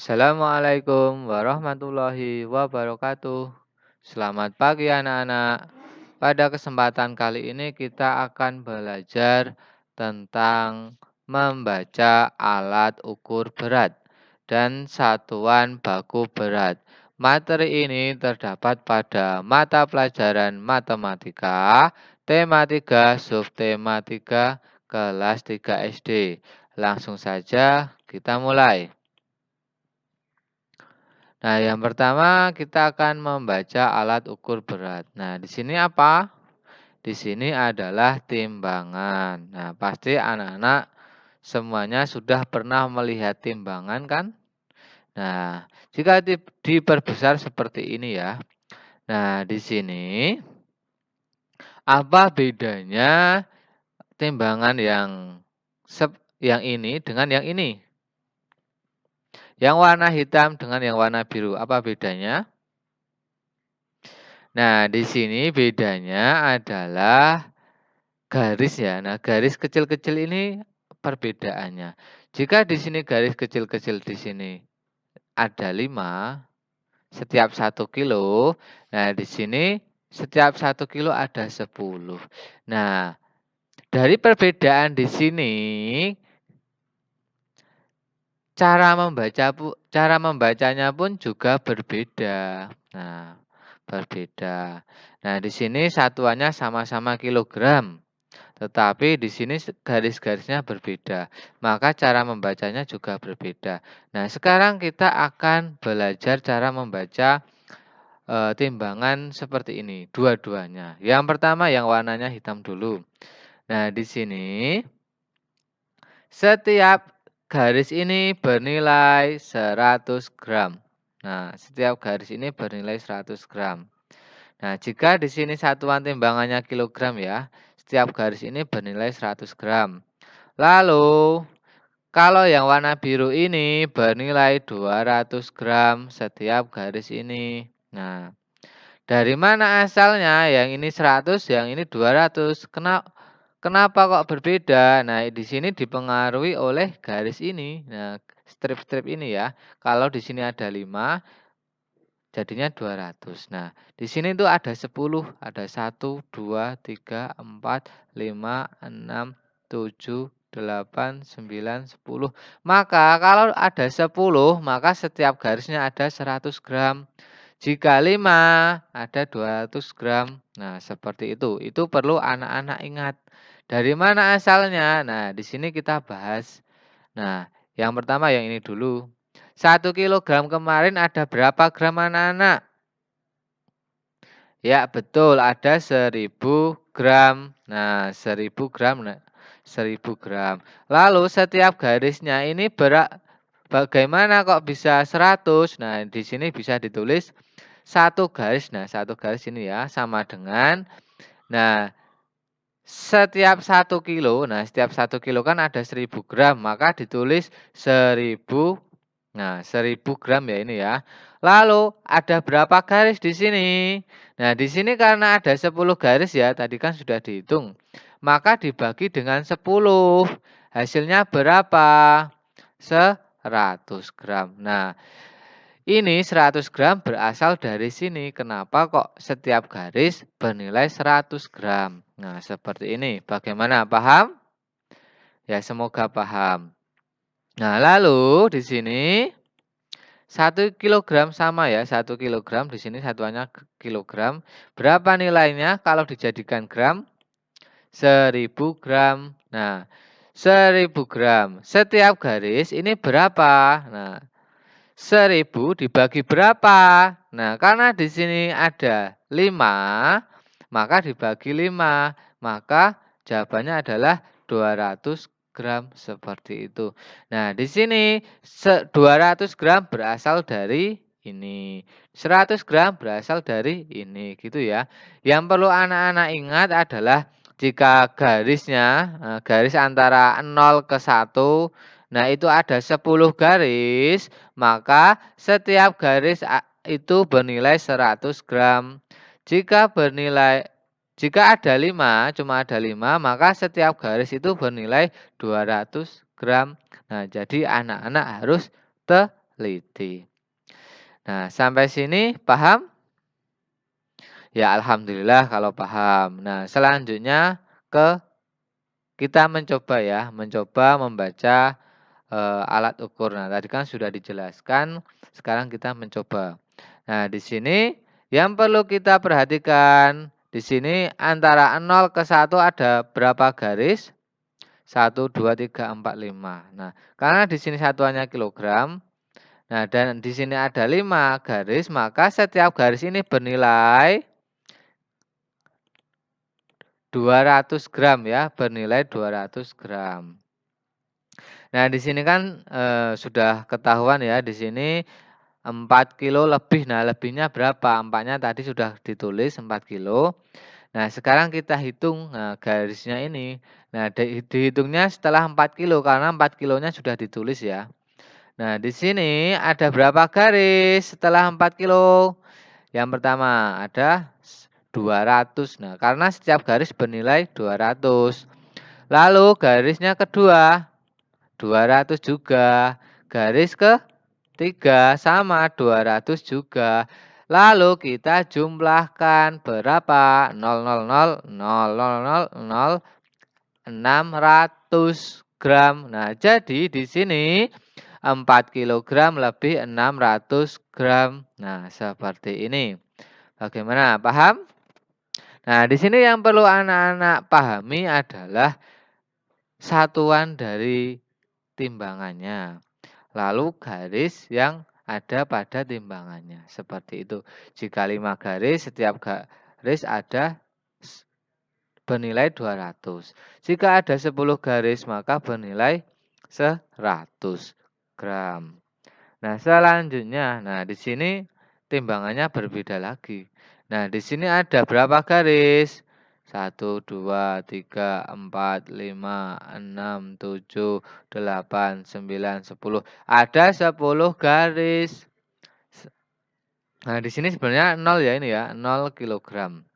Assalamualaikum warahmatullahi wabarakatuh. Selamat pagi anak-anak. Pada kesempatan kali ini kita akan belajar tentang membaca alat ukur berat dan satuan baku berat. Materi ini terdapat pada mata pelajaran matematika, tema 3, subtema 3, kelas 3 SD. Langsung saja kita mulai. Nah, yang pertama kita akan membaca alat ukur berat. Nah, di sini apa? Di sini adalah timbangan. Nah, pasti anak-anak semuanya sudah pernah melihat timbangan kan? Nah, jika diperbesar seperti ini ya. Nah, di sini apa bedanya timbangan yang ini dengan yang ini? Yang warna hitam dengan yang warna biru, apa bedanya? Nah, di sini bedanya adalah garis ya. Nah, garis kecil-kecil ini perbedaannya. Jika di sini garis kecil-kecil di sini ada 5 setiap 1 kilo. Nah, di sini setiap 1 kilo ada 10. Nah, dari perbedaan di sini cara membacanya pun juga berbeda. Nah, berbeda. Nah, di sini satuannya sama-sama kilogram, tetapi di sini garis-garisnya berbeda. Maka cara membacanya juga berbeda. Nah, sekarang kita akan belajar cara membaca timbangan seperti ini, dua-duanya. Yang pertama yang warnanya hitam dulu. Nah, di sini setiap garis ini bernilai 100 gram. Nah, setiap garis ini bernilai 100 gram. Nah, jika di sini satuan timbangannya kilogram ya, setiap garis ini bernilai 100 gram. Lalu, kalau yang warna biru ini bernilai 200 gram setiap garis ini. Nah, dari mana asalnya? Yang ini 100, yang ini 200. Kenapa kok berbeda? Nah, di sini dipengaruhi oleh garis ini. Nah, strip-strip ini ya. Kalau di sini ada 5, jadinya 200. Nah, di sini tuh ada 10, ada 1, 2, 3, 4, 5, 6, 7, 8, 9, 10. Maka kalau ada 10, maka setiap garisnya ada 100 gram. Jika 5, ada 200 gram. Nah, seperti itu. Itu perlu anak-anak ingat. Dari mana asalnya? Nah, di sini kita bahas. Nah, yang pertama yang ini dulu. 1 kilogram kemarin ada berapa gram anak-anak? Ya, betul. Ada 1000 gram. Nah, 1000 gram. Nah, 1000 gram. Lalu setiap garisnya ini bagaimana kok bisa 100? Nah, di sini bisa ditulis satu garis. Nah, satu garis ini ya sama dengan, nah, setiap 1 kilo. Nah, setiap 1 kilo kan ada 1000 gram, maka ditulis 1000. Nah, 1000 gram ya ini ya. Lalu ada berapa garis di sini? Nah, di sini karena ada 10 garis ya, tadi kan sudah dihitung. Maka dibagi dengan 10. Hasilnya berapa? 100 gram. Nah, ini 100 gram berasal dari sini. Kenapa kok setiap garis bernilai 100 gram? Nah, seperti ini. Bagaimana? Paham? Ya, semoga paham. Nah, lalu di sini 1 kilogram sama ya. 1 kilogram di sini satuannya kilogram. Berapa nilainya kalau dijadikan gram? 1000 gram. Nah, 1000 gram. Setiap garis ini berapa? Nah, 1000 dibagi berapa? Nah, karena di sini ada 5, maka dibagi 5. Maka jawabannya adalah 200 gram seperti itu. Nah, di sini 200 gram berasal dari ini. 100 gram berasal dari ini, gitu ya. Yang perlu anak-anak ingat adalah jika garis antara 0 ke 1, nah itu ada 10 garis, maka setiap garis itu bernilai 100 gram. Jika ada 5, cuma ada 5, maka setiap garis itu bernilai 200 gram. Nah, jadi anak-anak harus teliti. teliti. Nah, sampai sini paham? Ya, alhamdulillah kalau paham. Nah, selanjutnya kita mencoba ya, mencoba membaca alat ukur. Nah, tadi kan sudah dijelaskan, sekarang kita mencoba. Nah, di sini yang perlu kita perhatikan, di sini antara 0 ke 1 ada berapa garis? 1, 2, 3, 4, 5. Nah, karena di sini satuannya kilogram, nah dan di sini ada 5 garis, maka setiap garis ini bernilai 200 gram ya, bernilai 200 gram. Nah, di sini kan sudah ketahuan ya, di sini 4 kilo lebih. Nah, lebihnya berapa? 4-nya tadi sudah ditulis 4 kilo. Nah, sekarang kita hitung garisnya ini. Nah, dihitungnya setelah 4 kilo karena 4 kilonya sudah ditulis ya. Nah, di sini ada berapa garis setelah 4 kilo? Yang pertama ada 200. Nah, karena setiap garis bernilai 200. Lalu garisnya kedua 200 juga. Garis ketiga sama 200 juga. Lalu kita jumlahkan berapa? 600 gram. Nah, jadi di sini 4 kilogram lebih 600 gram. Nah, seperti ini. Bagaimana? Paham? Nah, di sini yang perlu anak-anak pahami adalah satuan dari timbangannya. Lalu garis yang ada pada timbangannya. Seperti itu. Jika 5 garis, setiap garis ada bernilai 200. Jika ada 10 garis, maka bernilai 100 gram. Nah, selanjutnya, nah di sini timbangannya berbeda lagi. Nah, di sini ada berapa garis? 1, 2, 3, 4, 5, 6, 7, 8, 9, 10. Ada 10 garis. Nah, di sini sebenarnya 0 ya ini ya, 0 kilogram.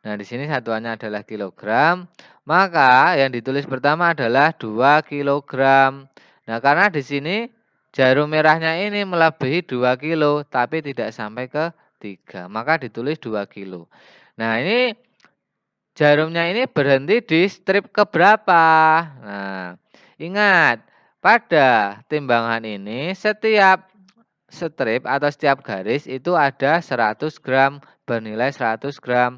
Nah, di sini satuannya adalah kilogram, maka yang ditulis pertama adalah 2 kilogram. Nah, karena di sini jarum merahnya ini melebihi 2 kilo, tapi tidak sampai ke 3, maka ditulis 2 kilo. Nah, ini jarumnya ini berhenti di strip keberapa? Nah, ingat, pada timbangan ini setiap strip atau setiap garis itu ada 100 gram, bernilai 100 gram.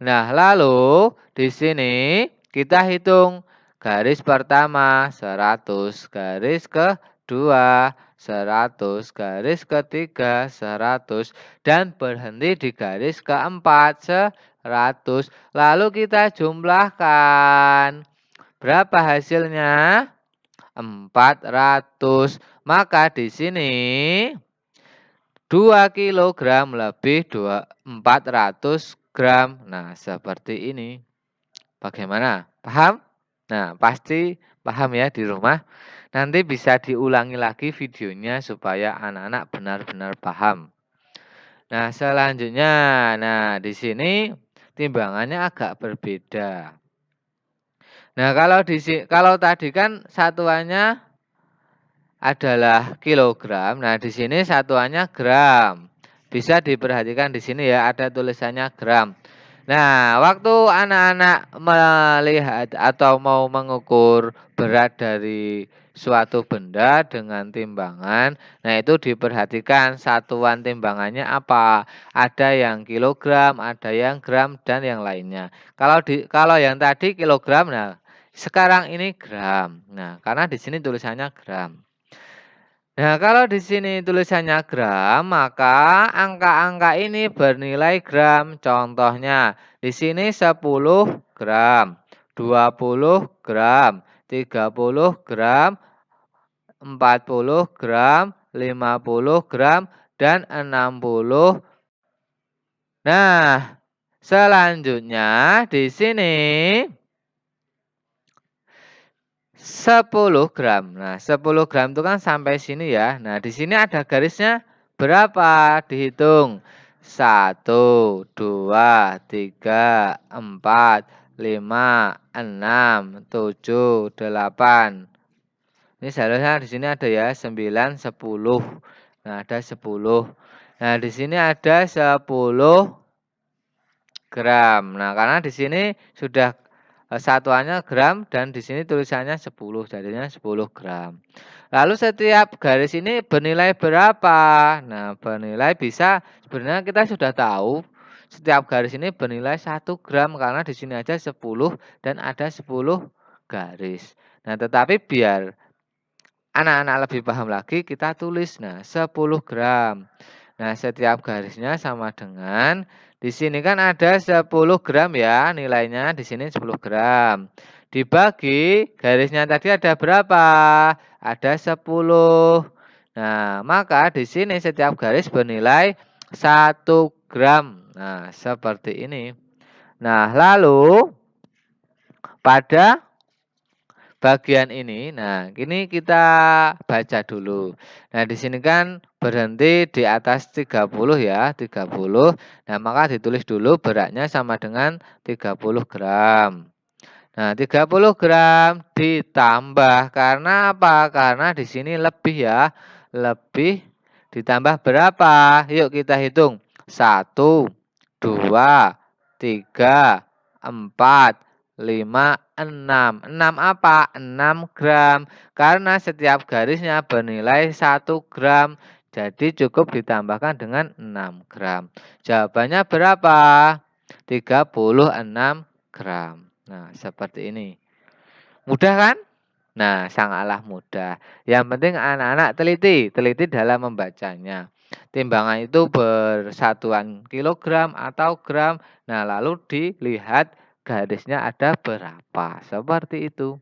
Nah, lalu di sini kita hitung garis pertama 100, garis kedua 100, garis ketiga 100, dan berhenti di garis keempat 100. Lalu kita jumlahkan. Berapa hasilnya? 400. Maka di sini 2 kilogram lebih 400 gram. Nah, seperti ini. Bagaimana? Paham? Nah, pasti paham ya di rumah. Nanti bisa diulangi lagi videonya supaya anak-anak benar-benar paham. Nah, selanjutnya, nah di sini timbangannya agak berbeda. Nah, kalau tadi kan satuannya adalah kilogram. Nah, di sini satuannya gram. Bisa diperhatikan di sini ya, ada tulisannya gram. Nah, waktu anak-anak melihat atau mau mengukur berat dari suatu benda dengan timbangan, nah itu diperhatikan satuan timbangannya apa. Ada yang kilogram, ada yang gram, dan yang lainnya. Kalau yang tadi kilogram, nah sekarang ini gram. Nah, karena di sini tulisannya gram. Nah, kalau di sini tulisannya gram, maka angka-angka ini bernilai gram. Contohnya, di sini 10 gram, 20 gram, 30 gram, 40 gram, 50 gram, dan 60. Nah, selanjutnya di sini 10 gram. Nah, 10 gram itu kan sampai sini ya. Nah, di sini ada garisnya berapa? Dihitung. 1, 2, 3, 4, 5, 6, 7, 8. Ini seharusnya di sini ada ya 9, 10. Nah, ada 10. Nah, di sini ada 10 gram. Nah, karena di sini sudah satuannya gram dan di sini tulisannya 10, jadinya 10 gram. Lalu setiap garis ini bernilai berapa? Nah, bernilai bisa sebenarnya kita sudah tahu setiap garis ini bernilai 1 gram karena di sini aja 10 dan ada 10 garis. Nah, tetapi biar anak-anak lebih paham lagi kita tulis, nah 10 gram. Nah, setiap garisnya sama dengan di sini kan ada 10 gram ya, nilainya di sini 10 gram. Dibagi garisnya tadi ada berapa? Ada 10. Nah, maka di sini setiap garis bernilai 1 gram. Nah, seperti ini. Nah, lalu pada bagian ini, nah ini kita baca dulu. Nah, di sini kan berhenti di atas 30 ya, 30. Nah, maka ditulis dulu beratnya sama dengan 30 gram. Nah, 30 gram ditambah karena apa? Karena di sini lebih ya. Lebih ditambah berapa? Yuk kita hitung. 1, 2, 3, 4, 5, 6. 6 apa? 6 gram. Karena setiap garisnya bernilai 1 gram. Jadi cukup ditambahkan dengan 6 gram. Jawabannya berapa? 36 gram. Nah, seperti ini. Mudah kan? Nah, sangatlah mudah. Yang penting anak-anak teliti, teliti dalam membacanya. Timbangan itu bersatuan kilogram atau gram. Nah, lalu dilihat garisnya ada berapa. Seperti itu.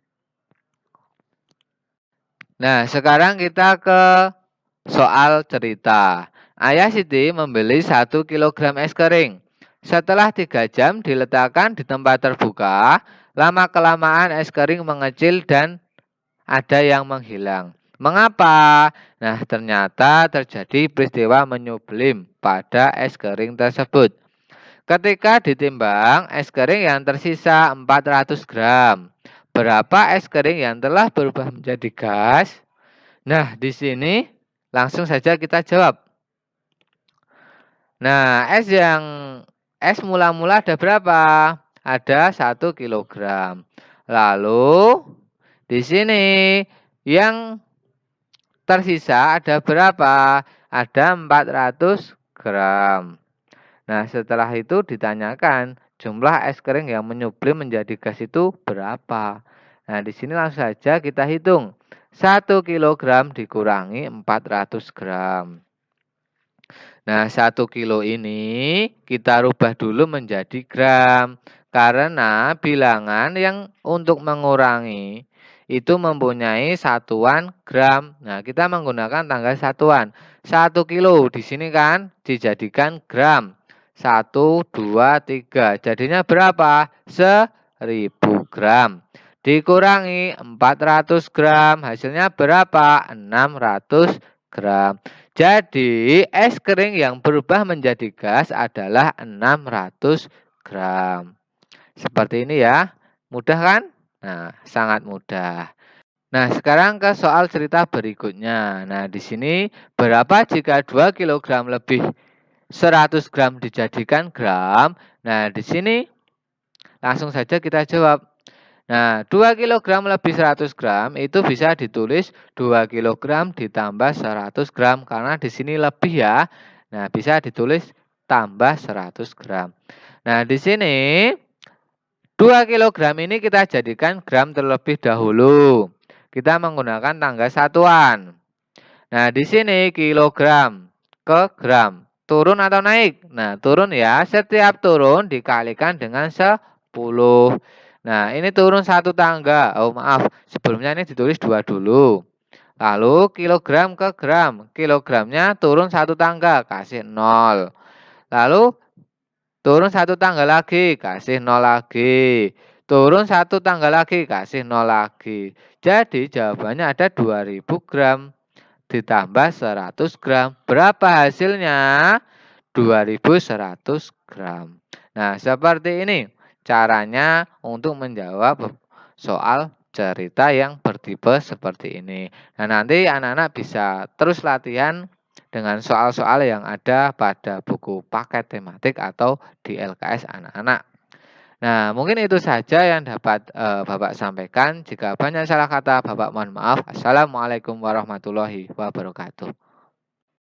Nah, sekarang kita ke soal cerita. Ayah Siti membeli 1 kilogram es kering. Setelah 3 jam diletakkan di tempat terbuka, lama-kelamaan es kering mengecil dan ada yang menghilang. Mengapa? Nah, ternyata terjadi peristiwa menyublim pada es kering tersebut. Ketika ditimbang, es kering yang tersisa 400 gram. Berapa es kering yang telah berubah menjadi gas? Nah, di sini langsung saja kita jawab. Nah, es mula-mula ada berapa? Ada 1 kilogram. Lalu di sini yang tersisa ada berapa? Ada 400 gram. Nah, setelah itu ditanyakan jumlah es kering yang menyublim menjadi gas itu berapa? Nah, di sini langsung saja kita hitung. 1 kilogram dikurangi 400 gram. Nah, 1 kilo ini kita rubah dulu menjadi gram. Karena bilangan yang untuk mengurangi itu mempunyai satuan gram. Nah, kita menggunakan tanggal satuan. 1 kilo di sini kan dijadikan gram. 1, 2, 3. Jadinya berapa? 1000 gram. Dikurangi 400 gram. Hasilnya berapa? 600 gram. Jadi, es kering yang berubah menjadi gas adalah 600 gram. Seperti ini ya. Mudah kan? Nah, sangat mudah. Nah, sekarang ke soal cerita berikutnya. Nah, di sini berapa jika 2 kilogram lebih 100 gram dijadikan gram? Nah, di sini langsung saja kita jawab. Nah, 2 kilogram lebih 100 gram itu bisa ditulis 2 kilogram ditambah 100 gram karena di sini lebih ya. Nah, bisa ditulis tambah 100 gram. Nah, di sini 2 kilogram ini kita jadikan gram terlebih dahulu. Kita menggunakan tanggal satuan. Nah, di sini kilogram ke gram. Turun atau naik? Nah, turun ya. Setiap turun dikalikan dengan 10. Nah, ini turun 1 tangga. Oh, maaf. Sebelumnya ini ditulis 2 dulu. Lalu kilogram ke gram. Kilogramnya turun 1 tangga. Kasih 0. Lalu turun 1 tangga lagi. Kasih 0 lagi. Turun 1 tangga lagi. Kasih 0 lagi. Jadi jawabannya ada 2000 gram ditambah 100 gram. Berapa hasilnya? 2100 gram. Nah, seperti ini caranya untuk menjawab soal cerita yang bertipe seperti ini. Nah, nanti anak-anak bisa terus latihan dengan soal-soal yang ada pada buku paket tematik atau di LKS anak-anak. Nah, mungkin itu saja yang dapat, Bapak sampaikan. Jika banyak salah kata, Bapak mohon maaf. Assalamualaikum warahmatullahi wabarakatuh.